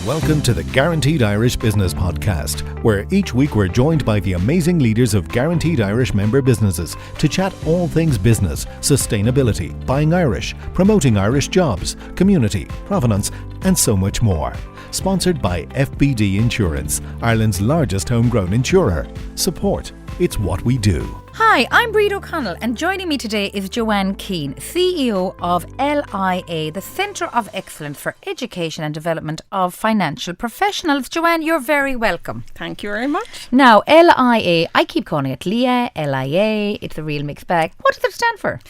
Welcome to the Guaranteed Irish Business Podcast, where each week we're joined by the amazing leaders of Guaranteed Irish member businesses to chat all things business, sustainability, buying Irish, promoting Irish jobs, community, provenance, and so much more. Sponsored by FBD Insurance, Ireland's largest homegrown insurer. Support. It's what we do. Hi, I'm Brid O'Connell, and joining me today is Joanne Keane, CEO of lia, the Centre of Excellence for Education and Development of Financial Professionals. Joanne, you're very welcome. Thank you very much. Now, lia, I keep calling it lia, it's a real mixed bag. What does it stand for?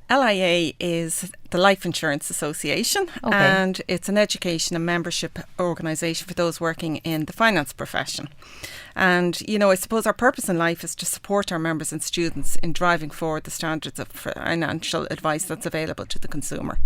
LIA is the Life Insurance Association, and it's an education and membership organisation for those working in the finance profession. And, you know, I suppose our purpose in life is to support our members and students in driving forward the standards of financial advice that's available to the consumer.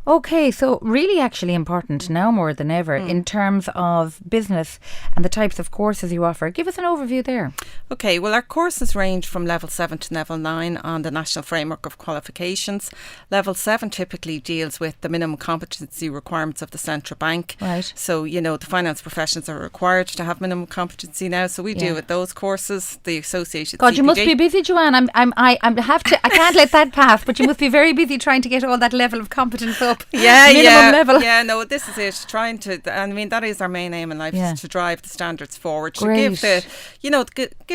Okay, so really actually important now more than ever in terms of business and the types of courses you offer. Give us an overview there. Okay, well, our courses range from level 7 to level 9 on the National Framework of Qualifications. Level 7 typically deals with the minimum competency requirements of the central bank. Right. So, you know, the finance professions are required to have minimum competency now. So we deal with those courses, the associated God, CPD. you must be busy, Joanne. I can't let that pass, but you must be very busy trying to get all that level of competence up. Minimum level. Yeah, no, this is it. Trying to, I mean, that is our main aim in life, is to drive the standards forward. To give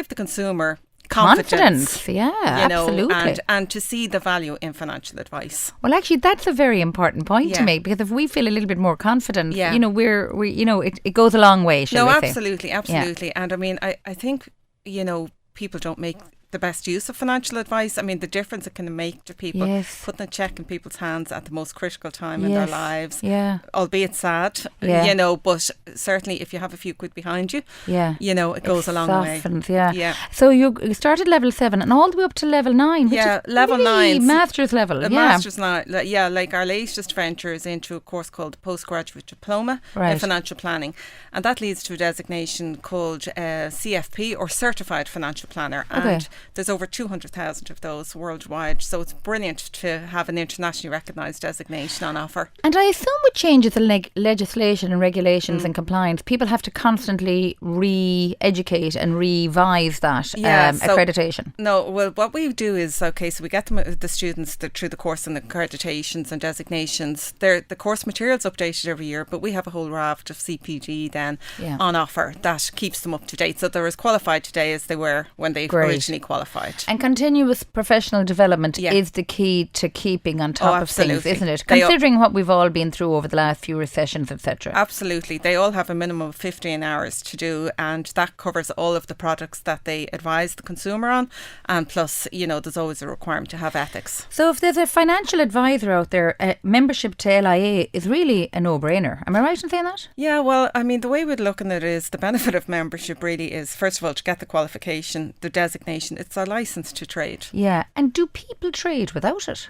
the consumer confidence. Yeah, absolutely. And to see the value in financial advice. Well, actually, that's a very important point to make, because if we feel a little bit more confident, you know, it goes a long way, shall we say? Absolutely. Yeah. And I mean, I think, you know, people don't make the best use of financial advice. I mean, the difference it can make to people, putting a cheque in people's hands at the most critical time in their lives, albeit sad, you know, but certainly if you have a few quid behind you, you know, it goes a long way. So you started level 7 and all the way up to level 9, which is level really 9. Master's level. Master's now, like our latest venture is into a course called the Postgraduate Diploma in Financial Planning, and that leads to a designation called CFP, or Certified Financial Planner. And there's over 200,000 of those worldwide, so it's brilliant to have an internationally recognised designation on offer. And I assume with changes in legislation and regulations and compliance, people have to constantly re-educate and revise that accreditation. No, well, what we do is, so we get the students through the course and the accreditations and designations. The course material's updated every year, but we have a whole raft of CPD then on offer that keeps them up to date. So they're as qualified today as they were when they originally qualified. And continuous professional development is the key to keeping on top of things, isn't it? Considering what we've all been through over the last few recessions, etc. Absolutely. They all have a minimum of 15 hours to do, and that covers all of the products that they advise the consumer on. And plus, you know, there's always a requirement to have ethics. So if there's a financial advisor out there, membership to LIA is really a no-brainer. Am I right in saying that? Yeah, well, I mean, the way we'd look at it is the benefit of membership really is, first of all, to get the qualification, the designation. It's a licence to trade. Yeah. And do people trade without it?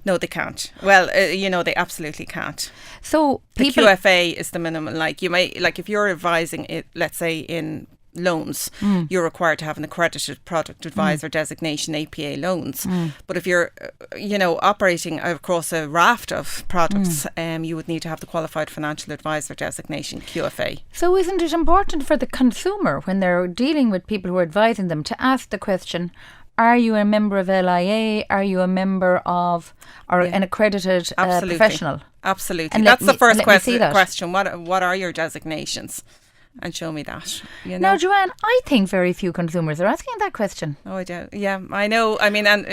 No, they can't. Well, you know, they absolutely can't. So the QFA is the minimum. Like you may, like if you're advising it, let's say in loans, you're required to have an accredited product advisor designation, APA loans. But if you're, you know, operating across a raft of products, you would need to have the qualified financial advisor designation, QFA. So isn't it important for the consumer, when they're dealing with people who are advising them, to ask the question, are you a member of LIA? Are you a member of, or an accredited professional? Absolutely. And that's the first question. What are your designations? And show me that. You know? Now, Joanne, I think very few consumers are asking that question. Oh, I do. Yeah, I know. I mean, and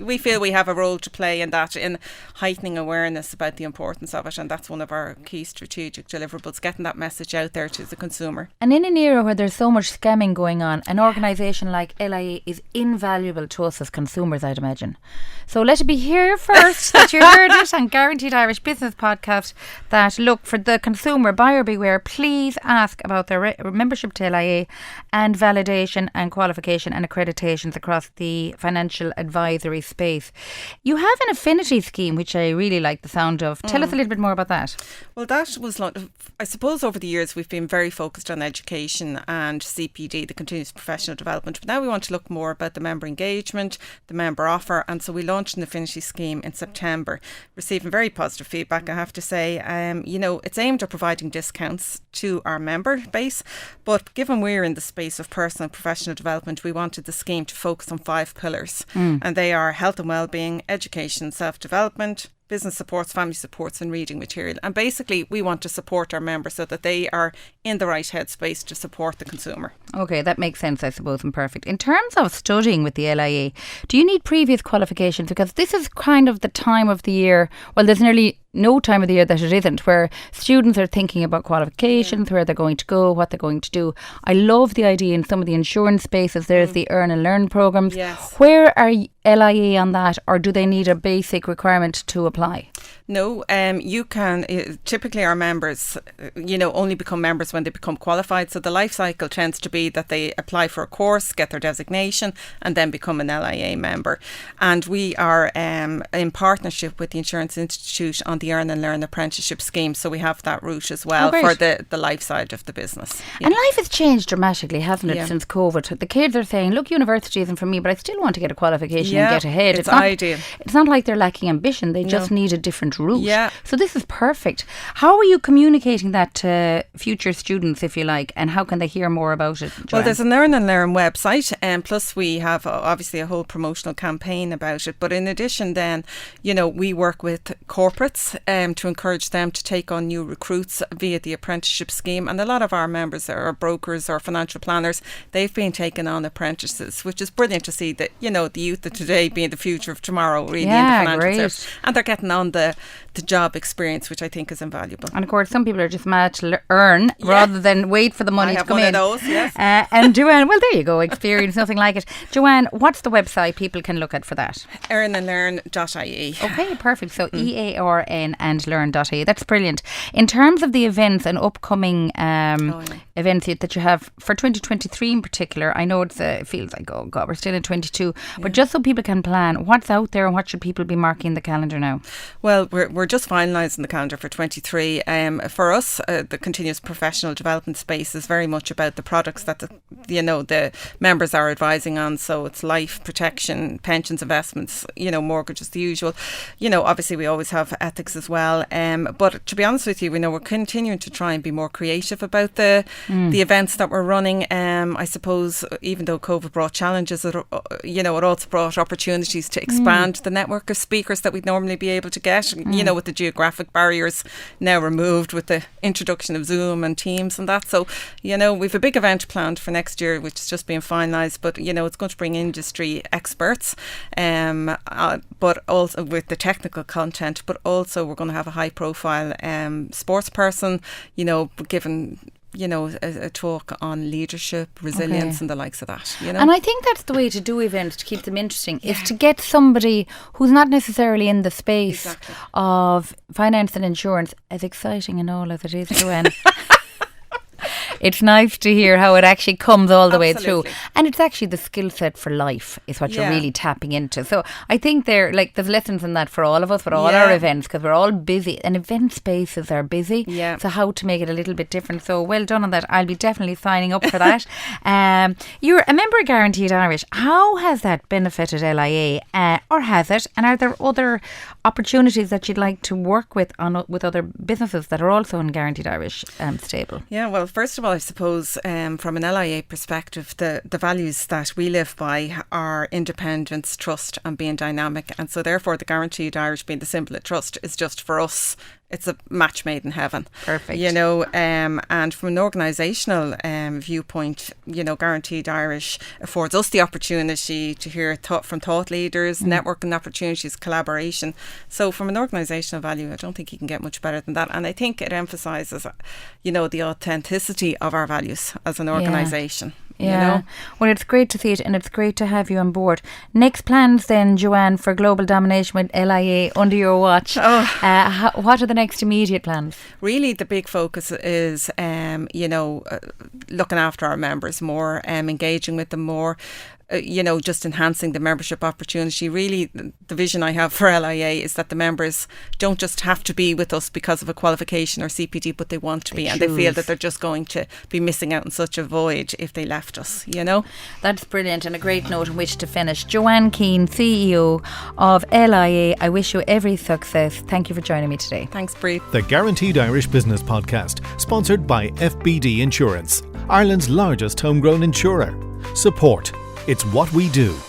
we feel we have a role to play in that, in heightening awareness about the importance of it, and that's one of our key strategic deliverables, getting that message out there to the consumer. And in an era where there's so much scamming going on, an organisation like LIA is invaluable to us as consumers, I'd imagine. So let it be here first that you heard it on Guaranteed Irish Business Podcast, that look, for the consumer, buyer beware, please ask ask about their membership to LIA and validation and qualification and accreditations across the financial advisory space. You have an affinity scheme, which I really like the sound of. Tell us a little bit more about that. Well, that was, I suppose, over the years we've been very focused on education and CPD, the continuous professional development. But now we want to look more about the member engagement, the member offer. And so we launched an affinity scheme in September, receiving very positive feedback, I have to say. It's aimed at providing discounts to our member base. But given we're in the space of personal and professional development, we wanted the scheme to focus on 5 pillars. And they are health and wellbeing, education, self-development, business supports, family supports and reading material. And basically we want to support our members so that they are in the right headspace to support the consumer. Okay, that makes sense, I suppose, and perfect. In terms of studying with the LIA, do you need previous qualifications? Because this is kind of the time of the year, well, there's nearly no time of the year that it isn't, where students are thinking about qualifications, where they're going to go, what they're going to do. I love the idea in some of the insurance spaces, there's the earn and learn programs. Yes. Where are LIA on that, or do they need a basic requirement to apply? No, you can, typically our members, only become members when they become qualified. So the life cycle tends to be that they apply for a course, get their designation and then become an LIA member. And we are in partnership with the Insurance Institute on the Earn and Learn apprenticeship scheme. So we have that route as well for the life side of the business. Yeah. And life has changed dramatically, hasn't it, since COVID? The kids are saying, look, university isn't for me, but I still want to get a qualification and get ahead. It's not ideal. It's not like they're lacking ambition. They just need a different route. Yeah. So this is perfect. How are you communicating that to future students, if you like, and how can they hear more about it, Joanne? Well, there's an Earn and Learn website, and plus we have obviously a whole promotional campaign about it. But in addition then, we work with corporates to encourage them to take on new recruits via the apprenticeship scheme. And a lot of our members are brokers or financial planners. They've been taking on apprentices, which is brilliant to see that, the youth of today being the future of tomorrow, really, in the financial service. And they're getting on the job experience, which I think is invaluable. And of course, some people are just mad to earn rather than wait for the money to come in. I have one of those, yes. And Joanne, well, there you go, experience, nothing like it. Joanne, what's the website people can look at for that? earnandlearn.ie. Okay, perfect. So EARN and learn.ie. That's brilliant. In terms of the events and upcoming events that you have for 2023 in particular, I know it feels like, oh God, we're still in 22, but just so people can plan, what's out there and what should people be marking in the calendar now? Well, we're just finalising the calendar for 23. For us, the continuous professional development space is very much about the products that the members are advising on. So it's life, protection, pensions, investments, mortgages, the usual. Obviously we always have ethics as well. But to be honest with you, we're continuing to try and be more creative about the events that we're running. I suppose even though COVID brought challenges, it also brought opportunities to expand the network of speakers that we'd normally be able to get, with the geographic barriers now removed with the introduction of Zoom and Teams and that. So, we've a big event planned for next year, which is just being finalised, but, it's going to bring industry experts, but also with the technical content, but also we're going to have a high profile sports person, given a talk on leadership, resilience and the likes of that. And I think that's the way to do events to keep them interesting, is to get somebody who's not necessarily in the space of finance and insurance, as exciting and all as it is, Joanne. It's nice to hear how it actually comes all the way through. And it's actually the skill set for life is what you're really tapping into. So I think there's lessons in that for all of us, for all our events, because we're all busy and event spaces are busy. Yeah. So how to make it a little bit different. So well done on that. I'll be definitely signing up for that. You're a member of Guaranteed Irish. How has that benefited LIA, or has it? And are there other opportunities that you'd like to work with with other businesses that are also in Guaranteed Irish stable? Yeah, well, first of all, I suppose from an LIA perspective, the values that we live by are independence, trust and being dynamic. And so therefore the Guaranteed Irish being the symbol of trust is just for us. It's a match made in heaven. Perfect. And from an organisational viewpoint, Guaranteed Irish affords us the opportunity to hear from thought leaders, networking opportunities, collaboration. So from an organisational value, I don't think you can get much better than that. And I think it emphasises, the authenticity of our values as an organisation. Yeah. You know? Well, it's great to see it, and it's great to have you on board. Next plans then, Joanne, for global domination with LIA under your watch. What are the next immediate plans? Really, the big focus is, looking after our members more, engaging with them more. Just enhancing the membership opportunity. Really, the vision I have for LIA is that the members don't just have to be with us because of a qualification or CPD, but they want to be, and they feel that they're just going to be missing out on such a voyage if they left us, That's brilliant, and a great note on which to finish. Joanne Keane, CEO of LIA, I wish you every success. Thank you for joining me today. Thanks, Brid. The Guaranteed Irish Business Podcast, sponsored by FBD Insurance, Ireland's largest homegrown insurer. Support. It's what we do.